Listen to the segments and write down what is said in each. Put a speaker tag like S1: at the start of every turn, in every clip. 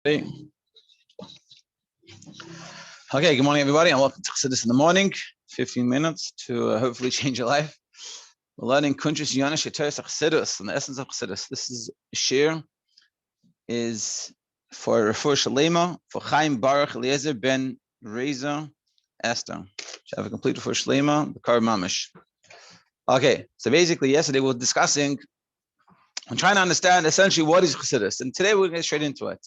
S1: Hey. Okay, good morning, everybody, and welcome to Chassidus in the morning. 15 minutes to hopefully change your life. We're learning Inyanah Toras haChassidus, and the essence of Chassidus. This is shir is for Refuah Shalema for Chaim Baruch Eliezer ben Reza Esther. Should have a complete Refuah Shalema, the Kar Mamish. Okay, so basically, yesterday we were discussing and trying to understand essentially what is Chassidus, and today we're going to get straight into it.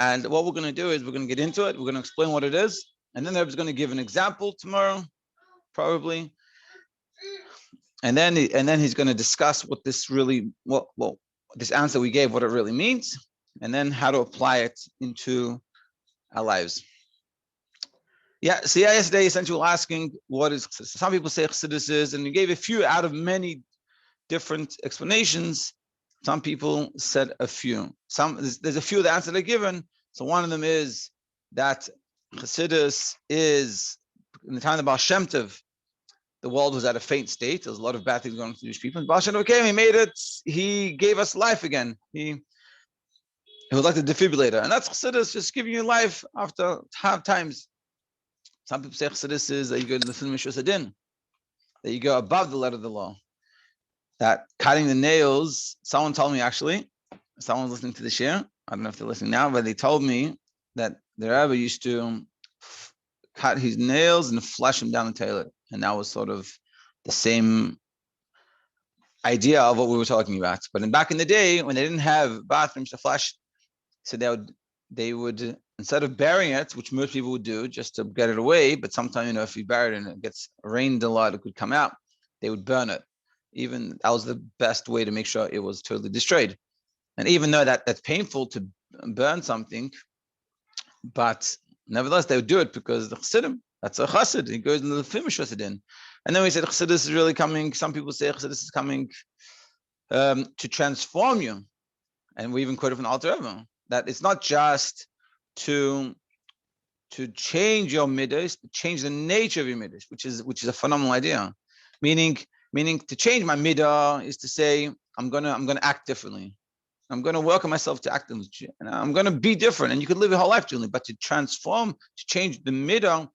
S1: And what we're going to do is we're going to get into it. We're going to explain what it is. And then the Rebbe is going to give an example tomorrow, probably. And then he's going to discuss what this really, what this answer we gave, what it really means, and then how to apply it into our lives. Yeah, so yesterday essentially we're asking what is Chassidus. Some people say Chassidus is, and we gave a few out of many different explanations. Some people said a few. There's a few of the answers they're given. So one of them is that Chassidus is, in the time of the Baal Shem Tov, the world was at a faint state. There was a lot of bad things going on with the Jewish people. Baal Shem Tov came, he made it, he gave us life again. He was like the defibrillator. And that's Chassidus, just giving you life after hard times. Some people say Chassidus is that you go to the Film Adin, that you go above the letter of the law. That cutting the nails, someone told me actually, someone listening to the share, I don't know if they're listening now, but they told me that the Rebbe used to cut his nails and flush them down the toilet. And that was sort of the same idea of what we were talking about. But back in the day, when they didn't have bathrooms to flush, so they would instead of burying it, which most people would do just to get it away, but sometimes, if you bury it and it gets rained a lot, it could come out, they would burn it. Even that was the best way to make sure it was totally destroyed. And even though that's painful to burn something, but nevertheless they would do it because the Chassidim, that's a Chassid. He goes into the Fimish Chassidin. And then we said Chassidus is really coming. Some people say Chassidus is coming to transform you. And we even quoted from the Alter Rebbe that it's not just to change your midas, but change the nature of your midas, which is a phenomenal idea. Meaning to change my midah is to say I'm gonna act differently. I'm gonna work on myself to act differently. And I'm gonna be different. And you could live your whole life differently, but to transform, to change the midah,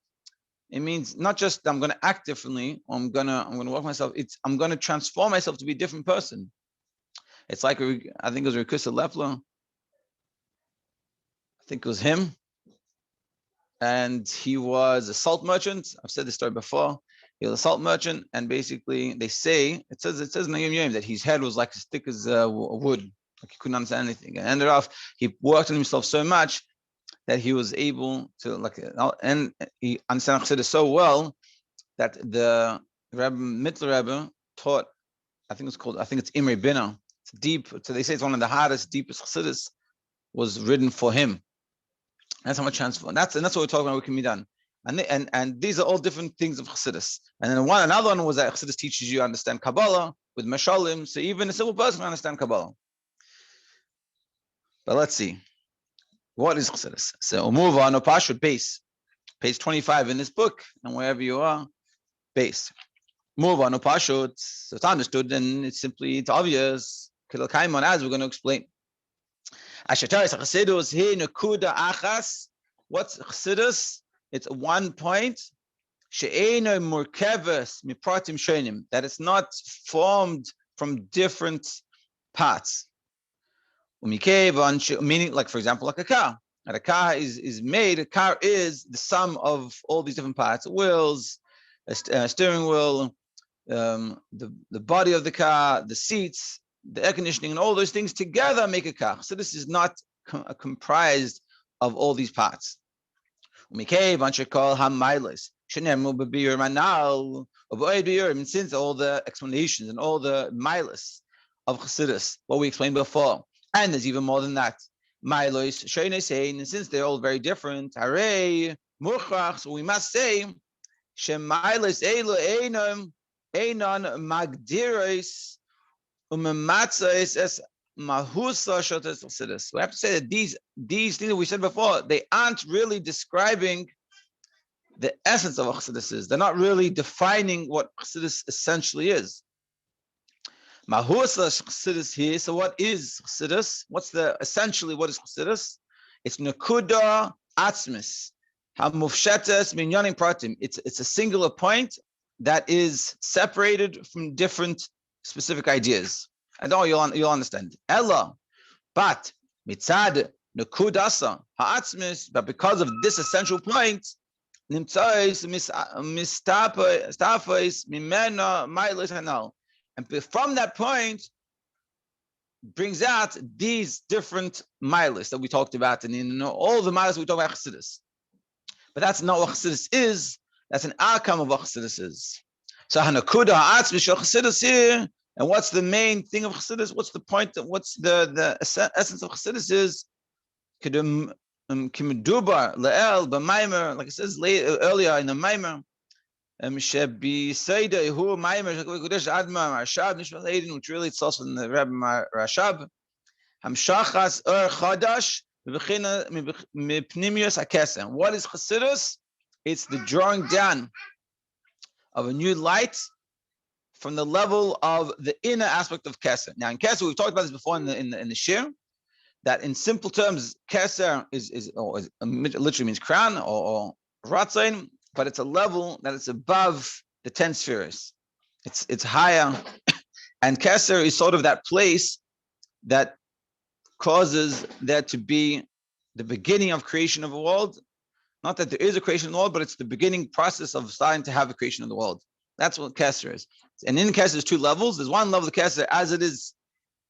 S1: it means not just I'm gonna act differently, or I'm gonna work myself. It's I'm gonna transform myself to be a different person. It's like I think it was Rikusa Lepler. I think it was him. And he was a salt merchant. I've said this story before. He was a salt merchant, and basically they say it says in the Yom that his head was like as thick as wood, like he couldn't understand anything. And ended off, he worked on himself so much that he was able to and he understood Chassidus so well that the Mittler Rebbe taught. I think it's Imre Bina. It's deep. So they say it's one of the hardest, deepest Chassidus was written for him. That's how much transform. That's what we're talking about. What can be done. And these are all different things of Chassidus. And then another one was that Chassidus teaches you to understand Kabbalah with Mashalim, so even a simple person can understand Kabbalah. But let's see. What is Chassidus? So move on, Pashut, base. Page 25 in this book, and wherever you are, base. Move on, Pashut. So it's understood, and it's obvious. As we're going to explain. What's Chassidus? It's one point that it's not formed from different parts. Meaning, like for example, like a car. And a car is made. A car is the sum of all these different parts: wheels, a steering wheel, the body of the car, the seats, the air conditioning, and all those things together make a car. So this is not comprised of all these parts. And since all the explanations and all the milas of Chassidus, what we explained before, and there's even more than that, and since they're all very different, so we must say, we have to say that these things that we said before, they aren't really describing the essence of what Chassidus is. They're not really defining what Chassidus essentially is. Chassidus here. So what is Chassidus? What is Chassidus? It's Nakuda Atzmis. Hamufshetes Minyanim Pratim. It's a singular point that is separated from different specific ideas. And you'll understand. Ella, but mitzad Nakudasa Ha'atzmis, but because of this essential point, Nimtzais mistafais mimena mailis hanal. And from that point, brings out these different miles that we talked about, and all the miles we talk about Chassidus. But that's not what Chassidus is. That's an outcome of what Chassidus is. So Hanakuda Ha'atzmi Shel Chassidus here, and what's the main thing of Chassidus? What's the point? What's the essence of Chassidus is? Kimedubar le'el b'maimer, like it says earlier in the maimer. Which really it's also in the Rabbi Rashab. Hamshachas chadash mipnimius haKesser. What is Chassidus? It's the drawing down of a new light from the level of the inner aspect of kesser. Now in kesser, we've talked about this before in the shir, that in simple terms, kesser is literally means crown or ratzain, but it's a level that it's above the 10 spheres. It's higher, and kesser is sort of that place that causes there to be the beginning of creation of a world. Not that there is a creation of the world, but it's the beginning process of starting to have a creation of the world. That's what kesser is. And in kesser, there's two levels. There's one level of kesser as it is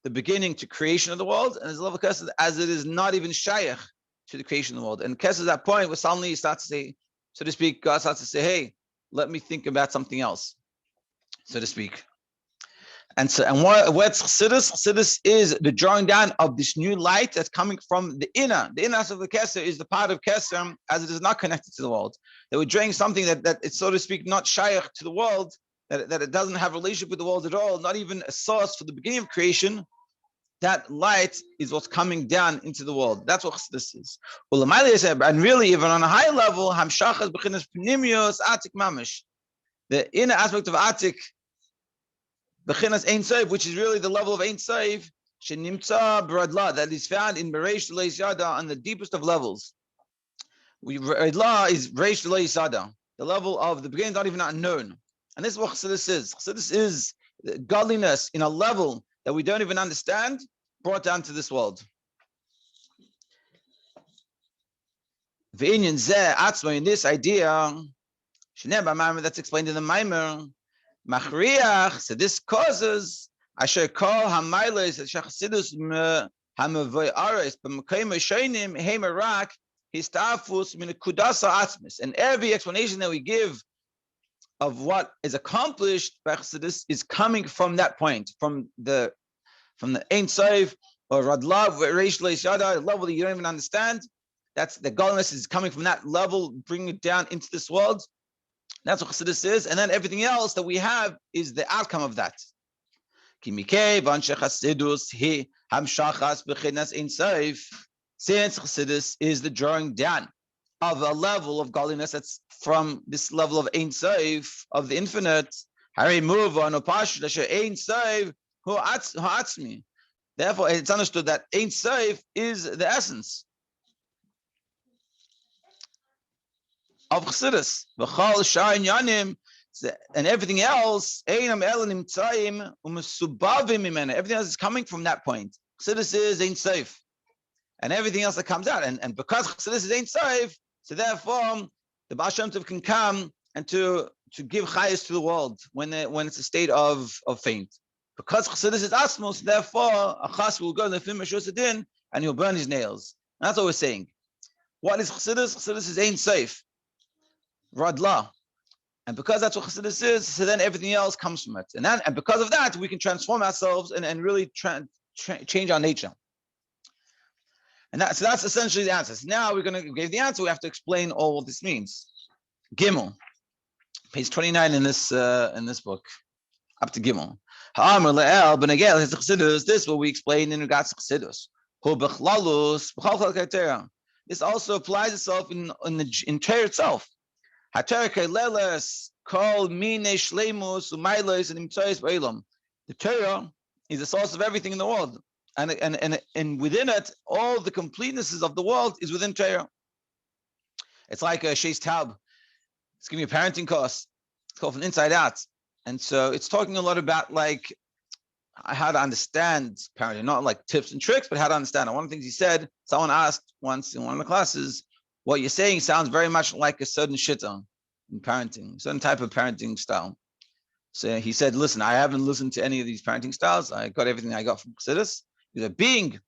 S1: the beginning to creation of the world, and there's a level of kesser as it is not even shaykh to the creation of the world. And kesser is that point where suddenly you start to say, so to speak, God starts to say, hey, let me think about something else, so to speak. And what's Chassidus? Chassidus is the drawing down of this new light that's coming from the inner. The inner of the kesser is the part of kesser as it is not connected to the world. That we're drawing something that it's, so to speak, not shaykh to the world, that it doesn't have a relationship with the world at all, not even a source for the beginning of creation. That light is what's coming down into the world. That's what Chassidus is. And really, even on a high level, hamshachas b'chinas pnimius atik mamish, the inner aspect of atik, b'chinas ein sof, which is really the level of ein sof, shenimtza b'radla, that is found in bereish leis yada, on the deepest of levels. Radla is bereish leis yada, the level of the beginning, not even unknown. And this is what Chassidus is. Chassidus is godliness in a level that we don't even understand, brought down to this world. V'inyan zeh atzma, in this idea, that's explained in the Maimer, machriach, so this causes, asher kol hamaylos, Chassidus hamavoy ares, b'mekayim shonim heimerak, histafus min kudasa atzmis. And every explanation that we give of what is accomplished by Chassidus is coming from that point, from the Ein Sof or Radlav, Reish Leish Yada, level that you don't even understand. That's the godliness is coming from that level, bringing it down into this world. That's what Chassidus is, and then everything else that we have is the outcome of that. Since Chassidus is the drawing down of a level of godliness that's from this level of Ein Sof, of the infinite. Therefore, it's understood that Ein Sof is the essence of Chassidus. And everything else, everything else is coming from that point. Chassidus is Ein Sof, and everything else that comes out. And because Chassidus is Ein Sof, so therefore, the Baal Shem Tov can come and to give chayas to the world when it's a state of faint. Because Chassidus is Asmos, therefore, a chas will go in the film Meshus and he'll burn his nails. And that's what we're saying. What is Chassidus? Chassidus is Ein Sof, Radla. And because that's what Chassidus is, so then everything else comes from it. And because of that, we can transform ourselves and really change our nature. And so that's essentially the answer. So now we're going to give the answer. We have to explain all what this means. Gimel, page 29 in this book, up to Gimel. This is what we explain in regards to Chassidus. This also applies itself in Torah itself. The Torah is the source of everything in the world. and within it, all the completenesses of the world is within Torah. It's like a Sheis Taub. It's giving you a parenting course. It's called From Inside Out. And so it's talking a lot about like how to understand parenting, not like tips and tricks, but how to understand it. One of the things he said, someone asked once in one of the classes, what you're saying sounds very much like a certain shitta in parenting, certain type of parenting style. So he said, listen, I haven't listened to any of these parenting styles. I got everything I got from Chassidus. Being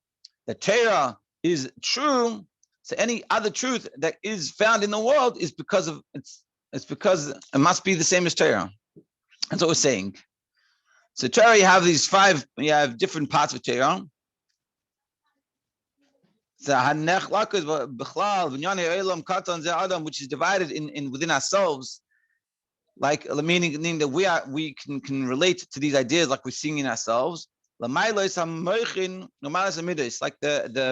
S1: that Torah is true, so any other truth that is found in the world is because of it's because it must be the same as Torah. That's what we're saying. So Torah, you have these you have different parts of Torah. Which is divided in within ourselves, like meaning that we can relate to these ideas like we're seeing in ourselves. Like the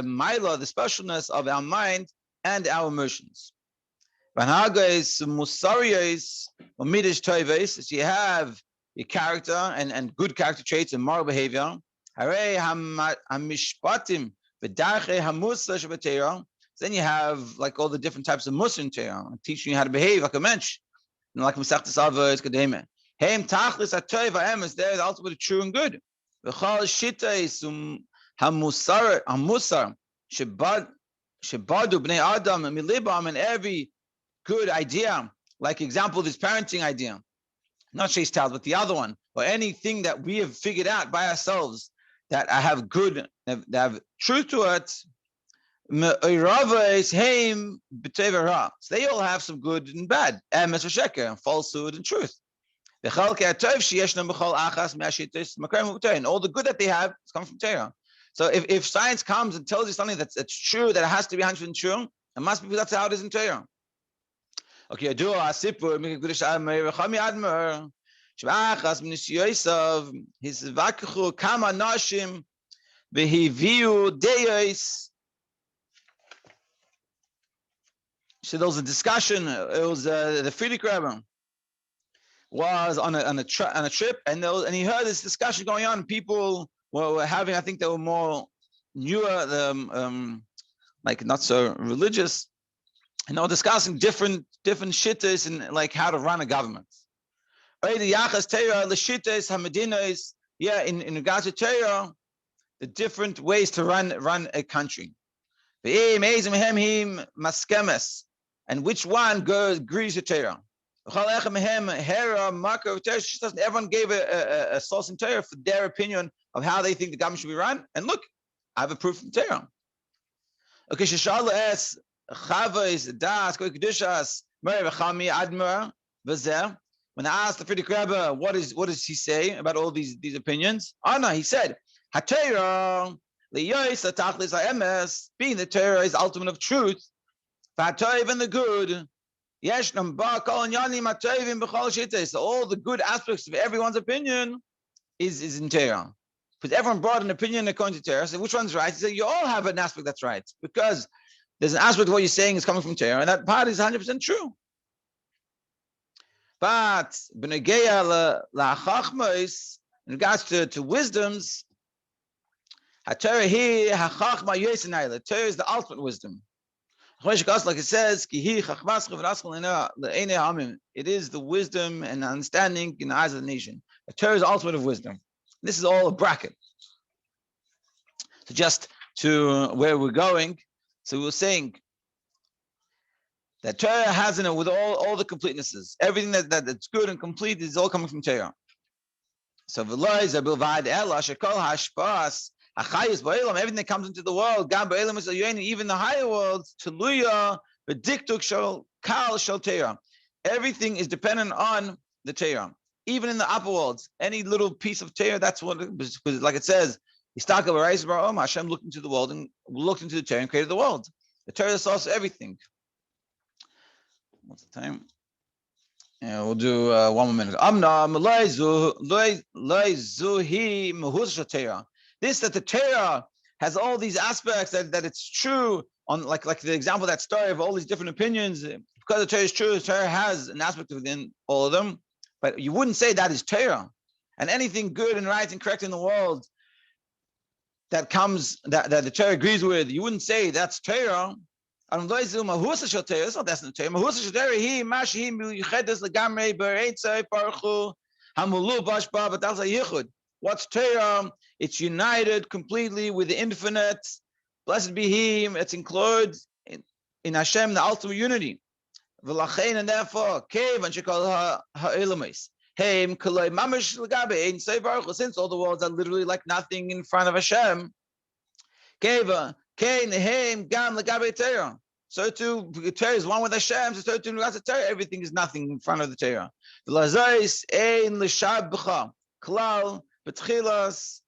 S1: Maila, the specialness of our mind and our emotions. Is you have your character and good character traits and moral behavior. Then you have like all the different types of mussar in Torah, teaching you how to behave like a mensch. Like Masechtas Avos, Kadema. Heim Tachlis HaTov HaEmes is there, the ultimate true and good. V'chol Shittais HaMusar Shebadu Bnei Adam Milibam, and every good idea, like example, this parenting idea, not Sheis Tal, but the other one, or anything that we have figured out by ourselves that I have good, that have truth to it. So they all have some good and bad, falsehood and truth. And all the good that they have is coming from Torah. So if science comes and tells you something that's true, that it has to be 100% true, it must be, that's how it is in Torah. Okay, do a sipur, make a good admir. His vakuchu kama nashim behiviu deis. So there was a discussion. It was the Frierdiker Rebbe was on a trip, and he heard this discussion going on. People were having, I think they were more newer, like not so religious, and they were discussing different shittas and like how to run a government. Yeah, in regards to Torah, the different ways to run a country. And which one agrees to Torah? Everyone gave a source in Torah for their opinion of how they think the government should be run. And look, I have a proof from Torah. Okay, when I asked the Frierdiker Rebbe, what does he say about all these opinions? He said, HaTorah, being the Torah is ultimate of truth, and the good. So all the good aspects of everyone's opinion is in Torah. Because everyone brought an opinion according to Torah. So which one's right? He said, you all have an aspect that's right. Because there's an aspect of what you're saying is coming from Torah, and that part is 100% true. But in regards to wisdoms, Torah is the ultimate wisdom. Like it says, it is the wisdom and understanding in the eyes of the nation. The Torah is the ultimate of wisdom. This is all a bracket. So just to where we're going, so we were saying that Torah has in it with all the completenesses. Everything that's good and complete is all coming from Torah. So everything that comes into the world, even the higher worlds, everything is dependent on the Torah. Even in the upper worlds, any little piece of Torah, that's what, because like it says, Hashem looked into the world and looked into the Torah and created the world. The Torah is the source of everything. What's the time? Yeah, we'll do 1 more minute. This, that the Torah has all these aspects, that it's true, on like the example, that story of all these different opinions. Because the Torah is true, the Torah has an aspect within all of them, but you wouldn't say that is Torah. And anything good and right and correct in the world that comes that the Torah agrees with, you wouldn't say that's Torah. It's not that's the Torah. Mahusa shel Torah he mashi miyuchedes legamrei bereitzei paruchu hamulu bashba b'tachas hayichud. What's Torah? It's united completely with the infinite. Blessed be Him. It's included in Hashem, the ultimate unity. V'lachein, and therefore, kevan shekol ha'elamis. Heim kolei mamash legabe ein sei baruch. Since all the worlds are literally like nothing in front of Hashem, keva kein heim gam legabe Torah. So too, Torah is one with Hashem. So too, everything is nothing in front of the Torah. V'lazais ein l'shabcha klal b'tchilas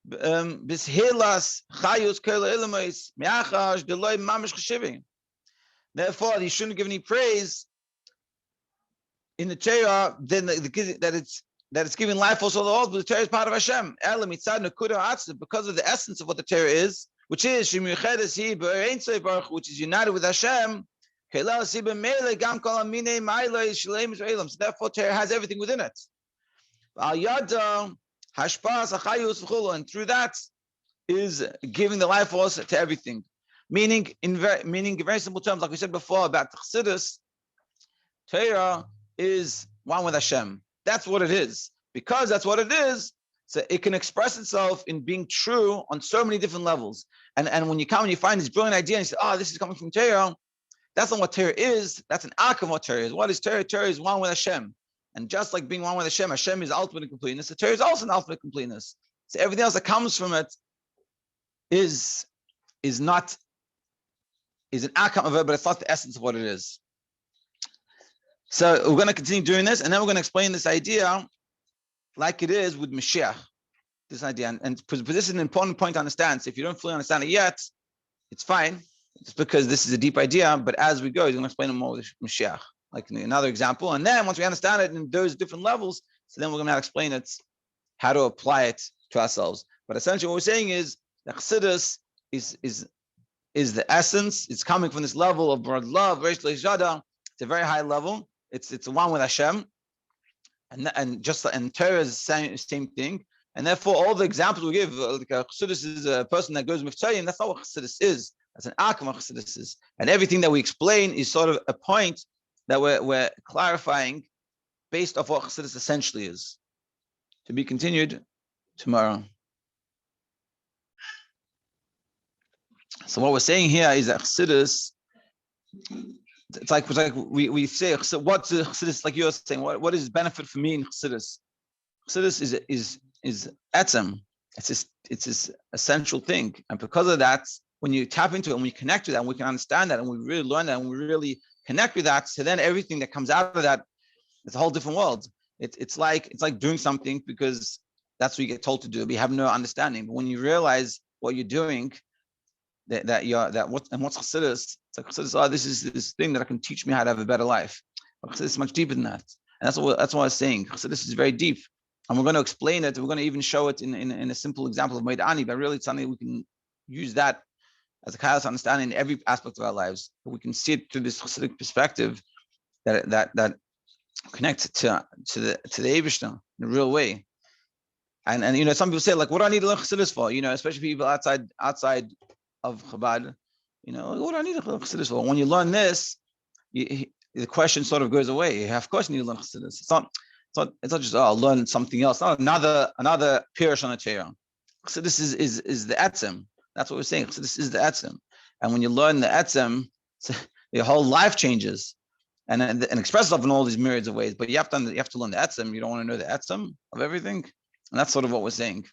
S1: bishilas chayus kol ha'elamis mi'achash deloi mamash cheshivim. Therefore, he shouldn't give any praise in the Torah, then that it's giving life also to all, but the Torah is part of Hashem. Because of the essence of what the Torah is, which is which is united with Hashem. So therefore, Torah has everything within it. And through that is giving the life force to everything. Meaning in very simple terms, like we said before about Chassidus, Torah is one with Hashem. That's what it is. Because that's what it is, so it can express itself in being true on so many different levels. And when you come and you find this brilliant idea and you say, oh, this is coming from Torah, that's not what Torah is. That's an outcome of what Torah is. What is Torah? Torah is one with Hashem. And just like being one with Hashem, Hashem is ultimate completeness. The Torah is also an ultimate completeness. So everything else that comes from it is an outcome of it, but it's not the essence of what it is. So we're going to continue doing this, and then we're going to explain this idea like it is with Mashiach, this idea. And this is an important point to understand. So if you don't fully understand it yet, it's fine. It's because this is a deep idea, but as we go, he's going to explain it more with Mashiach, like another example. And then once we understand it in those different levels, so then we're going to explain it, how to apply it to ourselves. But essentially what we're saying is that Chassidus is the essence. It's coming from this level of broad love. It's a very high level. It's one with Hashem, and Torah is the same thing. And therefore, all the examples we give, like Chassidus is a person that goes miftayim. That's not what Chassidus is. That's an outcome of Chassidus is. And everything that we explain is sort of a point that we're clarifying based off what Chassidus essentially is. To be continued tomorrow. So what we're saying here is that Chassidus, it's like we say, so what's the Chassidus, like you're saying, what is benefit for me in Chassidus? Chassidus is etzem. It's this essential thing. And because of that, when you tap into it and we connect with that, and we can understand that, and we really learn that, and we really connect with that, so then everything that comes out of that, it's a whole different world. It's like doing something because that's what you get told to do. We have no understanding. But when you realize what you're doing, what's Chassidus? It's like Chassidus, this is this thing that can teach me how to have a better life. But Chassidus is much deeper than that. And that's what I was saying. Chassidus is very deep. And we're going to explain it. We're going to even show it in a simple example of Meidani, but really it's something we can use that as a Chayyus understanding in every aspect of our lives. We can see it through this Chassidic perspective that connects to the Eibishter in a real way. And some people say, like, what do I need to learn Chassidus for? Especially people outside of Chabad. What do I need to learn Chassidus for? When you learn this, the question sort of goes away. Of course you need to learn Chassidus. It's not just, I'll learn something else. Not another Pirush on the Torah. Chassidus is the Etzem. That's what we're saying. Chassidus is the Etzem. And when you learn the Etzem, your whole life changes and expresses itself in all these myriads of ways. But you have to learn the Etzem. You don't want to know the Etzem of everything. And that's sort of what we're saying.